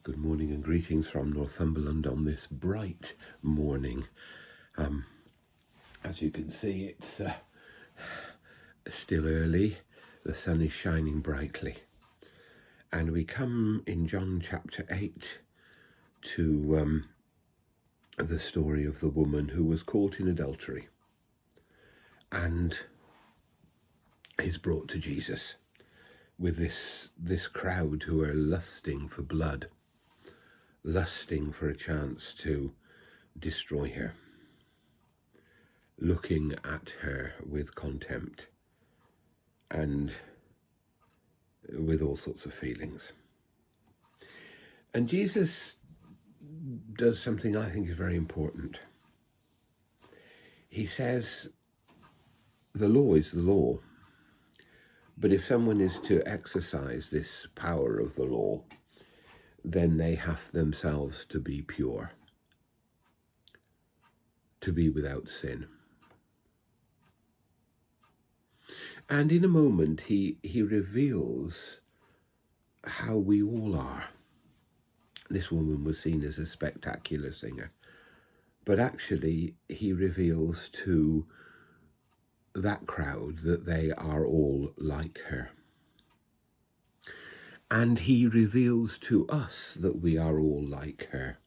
Good morning and greetings from Northumberland on this bright morning. As you can see, it's still early. The sun is shining brightly. And we come in John chapter 8 to the story of the woman who was caught in adultery and is brought to Jesus with this crowd who are lusting for blood, lusting for a chance to destroy her, looking at her with contempt and with all sorts of feelings. And Jesus does something I think is very important. He says, the law is the law, but if someone is to exercise this power of the law, then they have themselves to be pure, to be without sin. And in a moment, he reveals how we all are. This woman was seen as a spectacular singer, but actually he reveals to that crowd that they are all like her. And he reveals to us that we are all like her.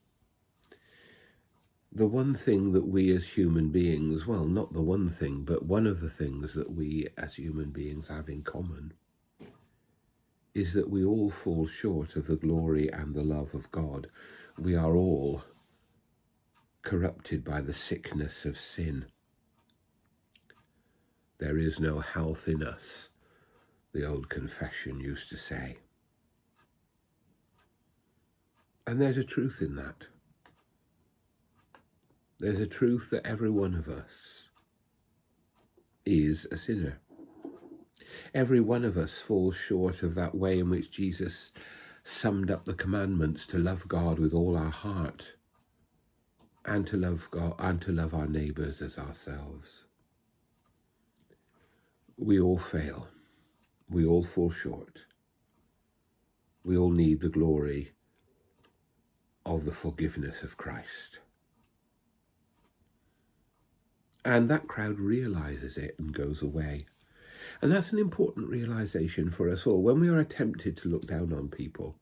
The one thing that we as human beings, well, not the one thing, but one of the things that we as human beings have in common is that we all fall short of the glory and the love of God. We are all corrupted by the sickness of sin. There is no health in us, the old confession used to say. And there's a truth in that. There's a truth that every one of us is a sinner. Every one of us falls short of that way in which Jesus summed up the commandments to love God with all our heart and to love God and to love our neighbours as ourselves. We all fail. We all fall short. We all need the glory of the forgiveness of Christ. And that crowd realizes it and goes away. And that's an important realization for us all. When we are tempted to look down on people,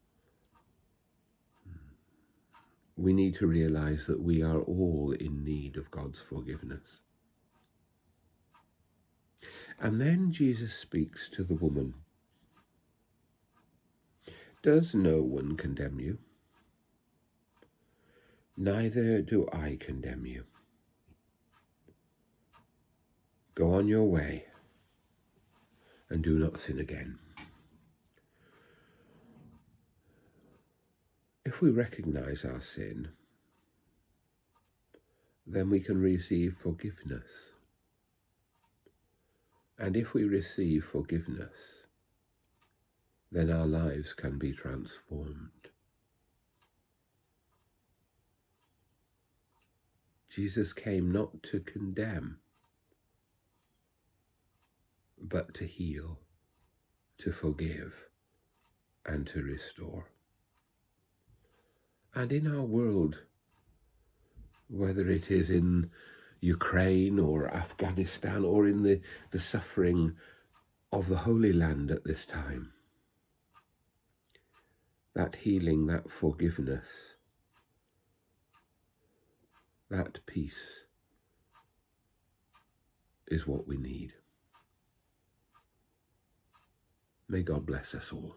we need to realize that we are all in need of God's forgiveness. And then Jesus speaks to the woman. Does no one condemn you? Neither do I condemn you. Go on your way and do not sin again. If we recognize our sin, then we can receive forgiveness. And if we receive forgiveness, then our lives can be transformed. Jesus came not to condemn, but to heal, to forgive, and to restore. And in our world, whether it is in Ukraine or Afghanistan or in the suffering of the Holy Land at this time, that healing, that forgiveness, that peace is what we need. May God bless us all.